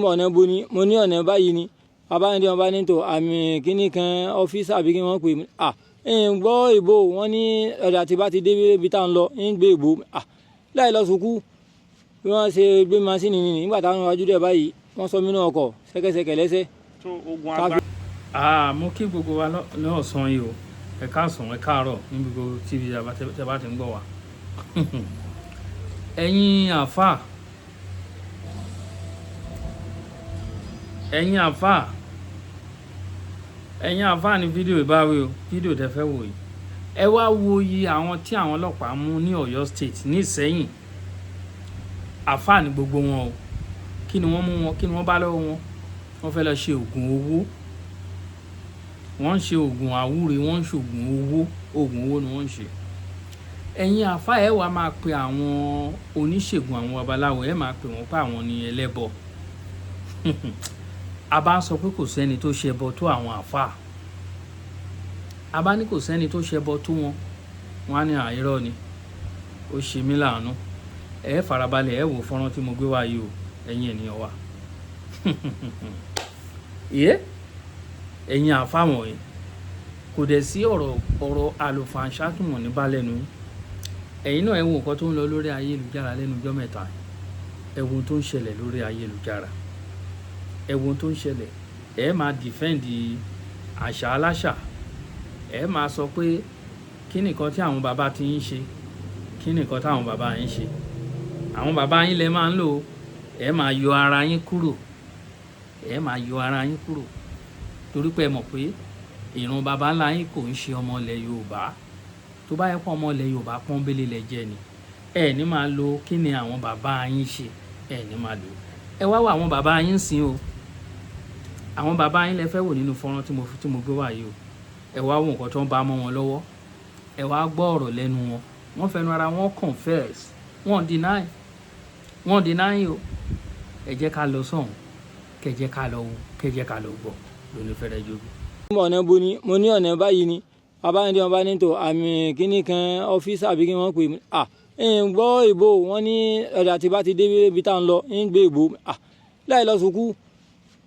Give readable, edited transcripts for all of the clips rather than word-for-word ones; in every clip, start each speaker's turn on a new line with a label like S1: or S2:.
S1: ọ̀nà bo ni mo ní ọ̀nà báyìí ni bàbá yẹn tí wọ́n bá ní tò àmì kíní kan ọ́fíìsì àbí kí wọ́n pè mí ń gbọ́ ìbò wọn ní ọ̀dà tí bá ti dé ibi tá à ń lọ ń gbé ìbò láì lọ sùkú bí wọ́n ṣe gbé masínì nìyí nígbà táwọn iwájú dẹ̀ báyìí wọ́n sọ mí náà ọkọ̀ ṣẹ́kẹ́ṣẹkẹ̀ lẹ́sẹ̀.
S2: tó ogun agbá.
S3: mo kí gbogbo wa lọ́sàn-án yìí o ẹ káàsán ẹ káàárọ̀ ní gbogbo tv tẹ bá ti ń gbọ́ wa ẹ̀yin àfáà ní fídíò ìbáwí o fídíò tẹ fẹ́ wò yìí ẹ wá wo iye àwọn tí àwọn ọlọ́pàá mú ní Ọ̀yọ́ state ní Ìsẹ́yìn àfáà ní gbogbo wọn o kí ni wọ́n mú wọn kí ni wọ́n bá lọ́wọ́ wọn wọ́n fẹ́ lọ ṣe oògùn owó wọ́n ń ṣe oògùn àwúre wọ́n ń ṣe oògùn owó ni wọ́n ń ṣe ẹ̀yin àfáà ẹ wá máa pe àwọn oníṣègùn àwọn babaláwo ẹ máa pe wọ́n pé àwọn ní ẹlẹ́bọ a bá sọ pé kò sẹ́ni tó ṣẹbọ tó àwọn àfáà a bá ní kò sẹ́ni tó ṣẹbọ tó wọn wọn á ní àìrọ́ ni ó ṣe mí láàánú ẹ farabalẹ̀ ẹ wò fọ́nrán tí mo gbé wá yìí o ẹ̀yin ènìyàn wa ẹ̀yin àfáà wọ̀nyí kò dẹ̀ sí ọ̀rọ̀ àlùfàǹṣátùmọ̀ ní balẹ̀nu ẹ̀yin náà ẹ wo nǹkan tó ń lọ lórí ayélujára lẹ́nu ọjọ́ mẹ́ta ẹ wo tó ń ṣẹlẹ̀ lórí ayélujára ẹ wo tó ń ṣẹlẹ̀ ẹ máa dìfẹ́ǹdì àṣà aláṣà ẹ máa sọ pé kí nìkan tí àwọn bàbá ti ń ṣe kí nìkan táwọn bàbá yín ṣe àwọn bàbá yín lẹ máa ń lò ẹ máa yọ ara yín kúrò torí pé ẹ mọ̀ pé ìran bàbá ńlá yín kò ń ṣe ọmọ ilẹ̀ Yorùbá tó bá yẹ pé ọmọ ilẹ̀ Yorùbá pọ́nbélé lẹ jẹ́ ni ẹ ní máa lo kí ni àwọn bàbá yín ṣe ẹ ní máa lò ẹ wá wọ àwọn bàbá yín sìn o àwọn bàbá yín lẹ fẹ́ wò nínú fọ́nrán tí mo gbé wá yìí o ẹ wá wo nǹkan tó ń bá mọ́ wọn lọ́wọ́ ẹ wá gbọ́ ọ̀rọ̀ lẹ́nu wọn wọ́n fẹnu ara wọn confess wọ́n deny o ẹ jẹ́ ká lọ sọ̀hún kẹ jẹ́ ká lọ wò kẹ jẹ́ ká lọ gbọ́ lóní fẹ́rẹ́ jogun.
S1: ọ̀nà bo ni mo ní ọ̀nà báyìí ni bàbá yẹn tí wọ́n bá ní tò àmì kíní kan ọ́fíìsì àbí kí wọ́n pè mí ń gbọ́ ìbò wọn ní ọ̀dà tí bá ti dé ibi tá à ń lọ ń gbé ìbò láì lọ sùkú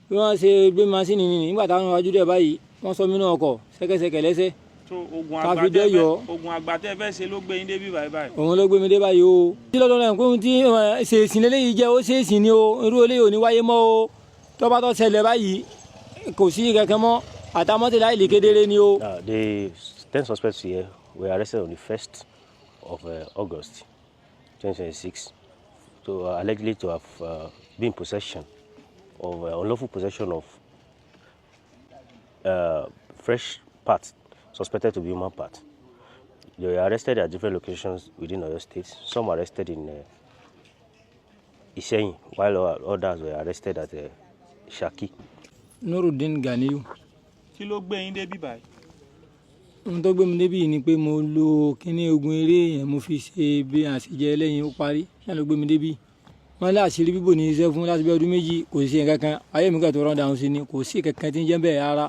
S1: bí wọ́n ṣe gbé masínì nìyí nígbà táwọn iwájú dẹ̀ báyìí wọ́n sọ mí náà ọkọ̀ ṣẹ́kẹ́ṣẹkẹ̀ lẹ́sẹ̀.
S2: tó ogun àgbà tẹ́ fẹ́ ṣe ló gbé yín débi báyìí.
S1: òun ló gbé mi dé báyìí o. tí lọ́dọ̀ náà pé ohun tí ṣèṣìn lélẹ́yìí jẹ́ ó ṣèṣìn ni o irú eléyìí ò ní wáyé mọ́ o tó bá tó ṣẹlẹ̀ báyìí kò sí kankan mọ́ àtàmọ́tẹ́ láì lè kedere ni o.
S4: The 10 suspects here were arrested on the 1st of August 2026 allegedly to have been in possession of unlawful possession of fresh parts suspected to be human parts. They were arrested at different locations within Oyo State. Some were arrested in Ìsẹ́yìn, while others were arrested at Ṣakí.
S1: Nurudeen Ganiyu.
S2: kí ló gbé yín débi báyìí.
S1: ohun tó gbé mi débi ni pé mo lo kíní ogun eré yẹn mo fi ṣe bí àṣejẹ lẹ́yìn ó parí náà ló gbé mi débi. wọ́n lé àṣírí bíbò ní iṣẹ́ fún láti bí ọdún méjì kò sí kankan ayé mi kàn tó rán dáhùn sí ni kò sí kankan tí ń jẹ́ bẹ́ẹ̀ rárá.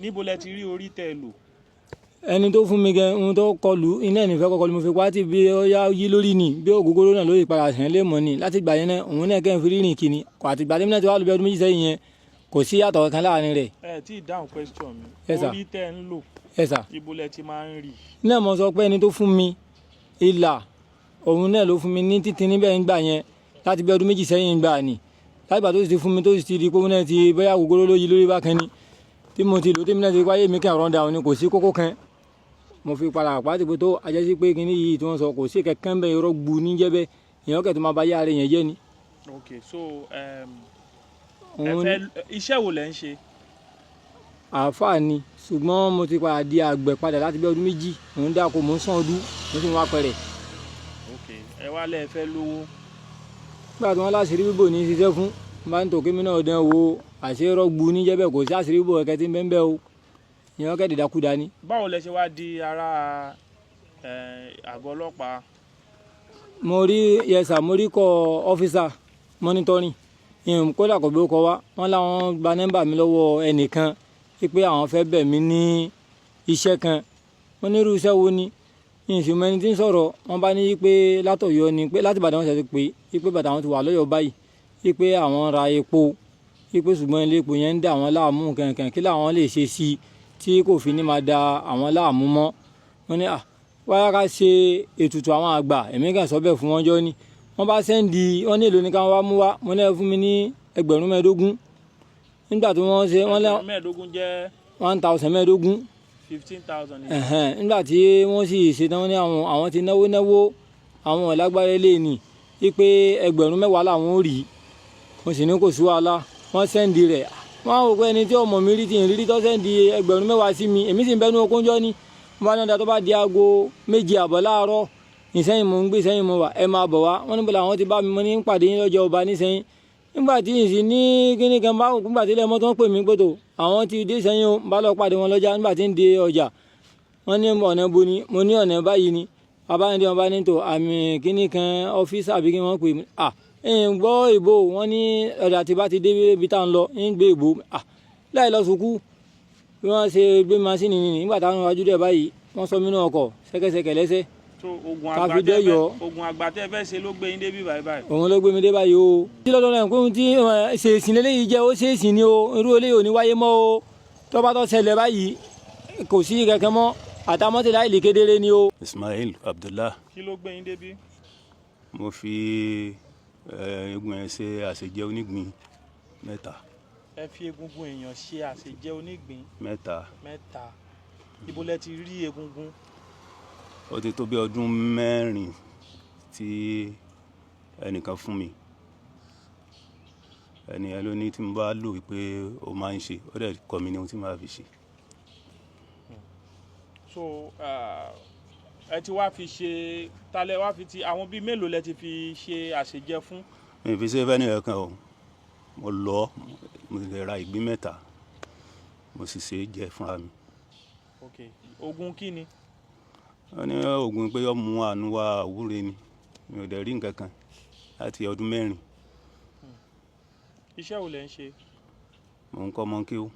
S2: níbo lẹ ti rí orí tẹ́ lò.
S1: ẹni tó fún mi gan ohun tó kọlù iná ẹ̀ nífẹ̀ẹ́ kọkọlù mo fi pátì bí ó yá yí lórí ni bí ògógóró náà lórí ìpadà sẹ́yìn lé mọ́ ni láti gbà yẹn náà òun náà kẹ́hìn fi rírìn kìíní kò àti gbà tẹ́mi náà ti wá lóbi ọdún méjì sẹ́yìn yẹn kò sí yàtọ̀ kan láàrin rẹ̀.
S2: ẹ tí ì dáhùn question mi.
S1: Yes, sir.
S2: orí tẹ́ ń lò.
S1: Yes, sir.
S2: ibo lẹ ti máa ń rí.
S1: náà mo sọ pé ẹni tó fún mi ìlà òun náà ló fún mi ní títí níbẹ̀ ń gbà yẹn láti bí ọdún méjì sẹ́yìn gbà ni láti gbà tó sì ti fún mi tó sì ti di pé òun náà ti bóyá ògógóró ló yí lórí bákan ni tí mo ti lò tèmi náà ti wáyé mi kàn rọ́ndà òun ni kò sí kókó kan mo fi padà pàtì pé tó ajẹ́sí pé kíní yìí tí wọ́n sọ kò sí kankan bẹ́ẹ̀ irọ́ gbu níjẹ́ bẹ́ẹ̀ èèyàn kẹ́ tó máa bá yára yẹn jẹ́ ni.
S2: ok so iṣẹ́ wo lẹ ń ṣe.
S1: àáfàá ni ṣùgbọ́n mo ti padà di àgbẹ̀ padà láti bí ọdún méjì mò ń dáko mò ń sàn ọdún mo sì ń wá pẹ̀rẹ̀.
S2: ok ẹ wá lẹ fẹ́ lówó.
S1: nígbà tí wọ́n láṣìírí bíbò ní ṣiṣẹ́ fún bá ń tò kémi náà dán wo àṣírọ́ gbu níjẹ́ bẹ́ẹ̀ kò sí àṣírí bíbò ẹ̀kẹ́ tí ń bẹ́ẹ̀ bẹ́ẹ̀ o ìyẹn kẹ́ dìdakúda ni.
S2: báwo lẹ ṣe wá di ara àgọ́ ọlọ́pàá.
S1: mo rí kọ ọ́fíìsà monitoring kódà kò bí ó kọ wá wọn láwọn gba nọ́mbà mi lọ́wọ́ ẹnìkan pé àwọn fẹ́ bẹ̀ mí ní iṣẹ́ kan wọ́n ní irú iṣẹ́ wo ni ìṣùmọ̀ ẹni tí ń sọ̀rọ̀ wọ́n bá ní pé látọ̀yọ́ ni pé láti Ìbàdàn wọn ṣe ti pé bàtà wọn ti wà lọ́yọ̀ báyìí pé àwọn ra epo pípé ṣùgbọ́n ilé epo yẹn ń dà wọ́n láàmú kankan kí làwọn lè ṣe sí i tí kò fi ní máa da àwọn láàmú mọ́. wọ́n ní wáyà ká ṣe ètùtù àwọn àgbà èmi kàn sọ bẹ́ẹ̀ fún wọn jọ ní wọ́n bá sẹ́ndì wọ́n ní èlò ní káwọn wá mú wá mo ní ẹ fún mi ní 15,000 nígbà tí wọ́n ṣe wọ́n lẹ́
S2: 15,000 jẹ́
S1: 1,015.
S2: 15,000 ni.
S1: nígbà tí wọ́n sì ṣetán wọ́n ní àwọn ti náwó àwọn ọ̀lágbára ilé ni wípé 10,000 làwọn ò rí mo sì ní kò sí wàhálà wọ́n sẹ́ndì rẹ̀ wọ́n á wò pé ẹni tí ọmọ mi rí ti ìrírí tó sẹ́ndì 10,000 sí mi èmi sì ń bẹnu okúnjọ́ ni mo bá ní ọ̀dà tó bá di aago 2 àbọ̀ láàárọ̀ ìsẹ́yìn mo ń gbé ìsẹ́yìn mo wà ẹ máa bọ̀ wá wọ́n níbo làwọn ti bá mi mo ní ń pàdé yín lọ́jọ́ ọba nísẹ́yìn nígbà tí ìsìn ní kíní kan bá nígbà tí ilé ọmọ tó ń pè mí gbọ́dọ̀ àwọn ti dé sẹ́yìn o bá lọ pàdé wọn lọ́jà nígbà tí ń de ọjà wọ́n ní ọ̀nà bo ni mo ní ọ̀nà báyìí ni abáyọ̀dé wọn bá ní tò àmì kíní kan ọ́fíìsì àbí kí wọ́n pè mí ń gbọ́ ìbò wọn ní ọ̀dà tí bá ti dé ibi tá à ń lọ ń gbé ìbò láì lọ sùkú bí wọ́n ṣe gbé masínì nìyí nígbà táwọn iwájú dẹ̀ báyìí wọ́n sọ mí náà ọkọ̀ ṣẹ́kẹ́ṣẹkẹ̀ lẹ́sẹ̀
S2: so ogun àgbà tẹ́ fẹ́ ṣe ló gbé yín débi báyìí.
S1: òun ló gbé mi dé báyìí o. tí lọ́dọ̀ náà pé ohun tí ṣèṣìn lélẹ́yìí jẹ́ ó ṣèṣìn ni o irú eléyìí ò ní wáyé mọ́ o tó bá tó ṣẹlẹ̀ báyìí kò sí kankan mọ́ àtàmọ́tẹ́lá ìlì kedere ni o.
S5: Ismail Abdullah.
S2: kí ló gbé yín débi.
S5: mo fi egun ẹ̀ ṣe àṣejẹ onígbín 3.
S2: ẹ fi egungun èèyàn ṣe àṣejẹ onígbín
S5: 3.
S2: ibo lẹ ti rí egungun.
S5: ó ti tó bí ọdún 4 tí ẹnìkan fún mi ẹnìyẹn ló ní tí mo bá lò wípé ó máa ń ṣe ó dẹ̀ kọ́ mi ní ohun tí màá fi ṣe.
S2: so ẹ ti wá fi ṣe talẹ wá fi ti àwọn bíi mélòó lẹ ti fi ṣe àṣejẹ fún.
S5: mi fi ṣe fẹ́ ní ẹ̀kan o mo lọ mo lè ra ìgbín 3 mo sì ṣe é jẹ fúnra mi.
S2: ok ogun kí ni.
S5: wọ́n ní oògùn pé ọmú àánú wa àwúre ni mi ò dẹ̀ rí nǹkan kan láti ọdún 4.
S2: iṣẹ́ wo lẹ ń ṣe.
S5: mo ń kọ́ mọ́ kí o.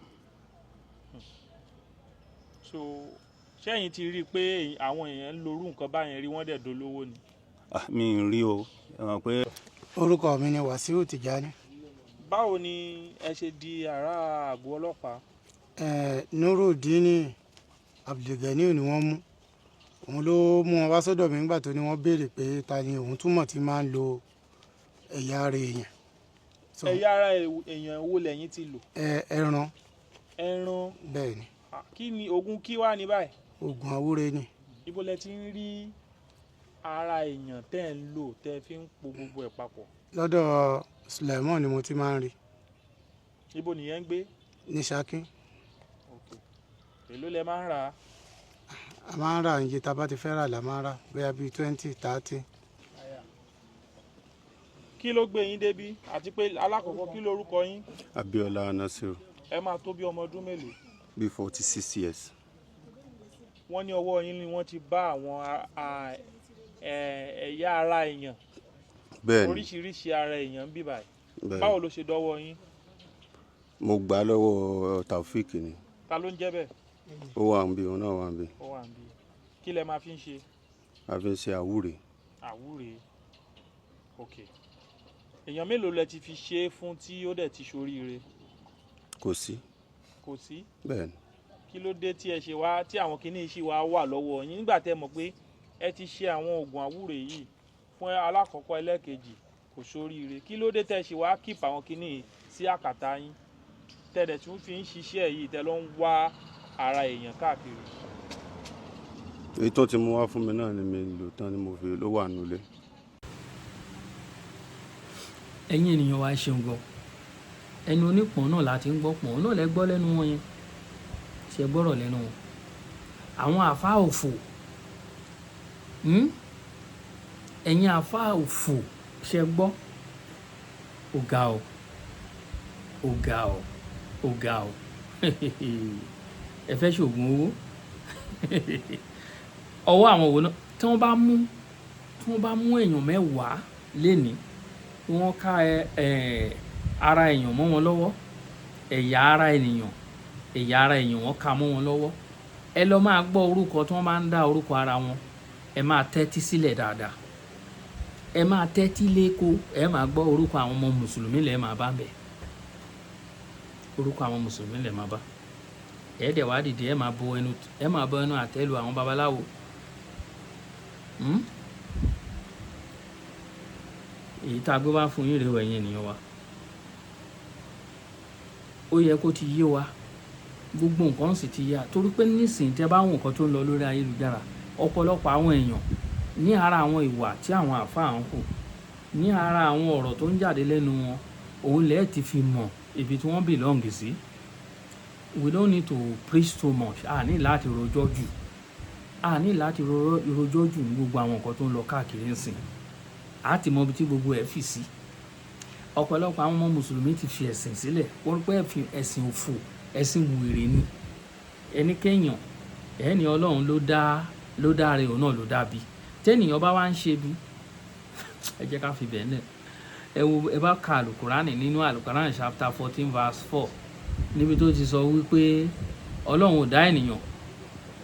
S2: so ṣẹ́yìn ti rí i pé àwọn èèyàn ń lorú nǹkan báyẹn rí wọ́n dẹ̀ dolówó ni.
S5: mi ì rí o ẹ mọ̀ pé.
S6: orúkọ mi ni Wàsíù Tìjání.
S2: báwo ni ẹ ṣe di ará àgọ́ ọlọ́pàá.
S6: Nurudeen Abdulganiu ni wọ́n mú òun ló mú wọn wá sọ́dọ̀ mi nígbà tó ní wọ́n béèrè pé ta ni òun túmọ̀ tí máa ń lo ẹ̀yà ara èèyàn.
S2: ẹ̀yà ara èèyàn wo lẹ́yìn ti lò.
S6: ẹran.
S2: ẹran.
S6: bẹ́ẹ̀ ni.
S2: kí ni oògùn kí wá ní báyìí.
S6: oògùn àwúre ni.
S2: ibo lẹ ti ń rí ara èèyàn tẹ́ ń lò tẹ́ fi ń po gbogbo ẹ̀ papọ̀.
S6: lọ́dọ̀ Suleiman ni mo ti máa ń rí.
S2: ibo nìyẹn ń gbé.
S6: ní Ṣakí.
S2: èló lẹ máa ń rà á.
S6: a máa ń rà iye tá a bá ti fẹ́ rà la máa ń rà bóyá bíi 20, 30.
S2: kí ló gbé yín débí àti pé alákọ̀ọ́kọ́ kí lorúkọ yín.
S5: Abiola Nasiru.
S2: ẹ máa tó bí ọmọ ọdún mélòó.
S5: bí 46 years.
S2: wọ́n ní ọwọ́ yín ni wọ́n ti bá àwọn ẹ̀yà ara èèyàn.
S5: bẹ́ẹ̀ni
S2: oríṣiríṣi ara èèyàn ń bí báyìí. báwo ló ṣe dọ́wọ́ yín.
S5: mo gbà á lọ́wọ́ Taofik ni.
S2: ta ló ń jẹ́ bẹ́ẹ̀.
S5: ó wà ń bí òun náà wà ń bí.
S2: ó wà ń bí kí lẹ máa fi ń ṣe.
S5: a fi ń ṣe àwúre.
S2: àwúre ok èèyàn mélòó lẹ ti fi ṣe é fún tí ó dẹ̀ ti ṣoríire.
S5: kò sí.
S2: kò sí.
S5: bẹ́ẹ̀ni.
S2: kí ló dé tí ẹ ṣe wá tí àwọn kinní yìí ṣì wà lọ́wọ́ yín nígbà tẹ́ mọ̀ pé ẹ ti ṣe àwọn oògùn àwúre yìí fún alákọ̀ọ́kọ́ ẹlẹ́ẹ̀kejì kò ṣoríire kí ló dé tẹ́ ṣe wá kíp àwọn kinní yìí sí àkàtà yín tẹ́lẹ̀ tún fi ń ṣiṣẹ́ yìí tẹ́ ló ń wá ara èèyàn káàkiri.
S5: èyí tó ti mú wá fún mi náà ni mi lò tán ni mo fi ló wà nulẹ̀.
S3: ẹ̀yin ènìyàn wa ṣeun gan ẹnu onípọ̀n náà láti ń gbọ́ pọ̀n náà lẹ gbọ́ lẹ́nu wọn yẹn ṣe gbọ́rọ̀ lẹ́nu wọn àwọn àfa òfò ẹ̀yin àfa òfò ṣe gbọ́ ó ga o ó ga o ó ga o ẹ fẹ́ ṣoògùn owó ọwọ́ àwọn òwò náà tí wọ́n bá mú èèyàn 10 lénìí wọ́n ká ara èèyàn mọ́ wọn lọ́wọ́ ẹ̀yà ara èèyàn wọ́n ká mọ́ wọn lọ́wọ́ ẹ lọ máa gbọ́ orúkọ tí wọ́n máa ń dá orúkọ ara wọn ẹ máa tẹ́tí sílẹ̀ dáadáa ẹ máa tẹ́tí lẹ́kọ̀ọ́ ẹ máa gbọ́ orúkọ àwọn ọmọ mùsùlùmí lẹ́ẹ̀ máa bá bẹ̀ orúkọ àwọn mùsùlùmí lè máa bá ẹ̀ẹ́dẹ̀ wá dìde ẹ̀ máa bọ ẹnu àtẹ́lu àwọn babaláwo. Èyí tá a gbé wá fún yín rèé ẹ̀yin ènìyàn wa, ó yẹ kó ti yé wa, gbogbo nǹkan sì ti yá, torí pé nísìnyí tẹ́ bá wọn nǹkan tó ń lọ lórí ayélujára, ọ̀pọ̀lọpọ̀ àwọn èèyàn ní ara àwọn ìwà tí àwọn àfáà ń hù, ní ara àwọn ọ̀rọ̀ tó ń jáde lẹ́nu wọn, òun lẹ́ẹ̀ ti fi mọ̀ ibi tí wọ́n belong sí. We don't need to preach too much. A ní láti rojọ́ jù, ní gbogbo àwọn nǹkan tó ń lọ káàkiri ńsìn. A ti mọ ibi tí gbogbo ẹ̀ fì sí. Ọ̀pọ̀lọpọ̀ àwọn ọmọ mùsùlùmí ti fi ẹ̀sìn sílẹ̀, wọ́n pẹ́ fi ẹ̀sìn òfò, ẹ̀sìn wèrè ni. Ẹnikẹ́yàn ẹni Ọlọ́run ló dá rẹ̀, òun náà ló dá bí. Tẹ́nìyàn bá wá ń ṣe bí, ẹ jẹ́ ká fi bẹ́ẹ̀ lẹ̀. Ẹ bá ka àlùkùránì nínú àlùkùránì chapter 14 verse 4 níbi tó ti sọ wípé Ọlọ́run ò dá ènìyàn,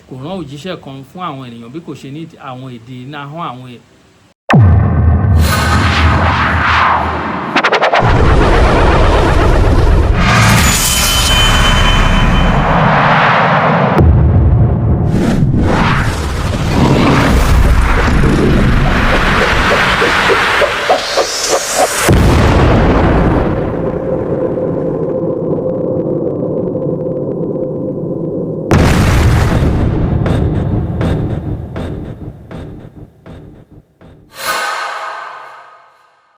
S3: kò rán òjíṣẹ́ kan fún àwọn ènìyàn bí kò ṣe ní àwọn èdè náà hàn àwọn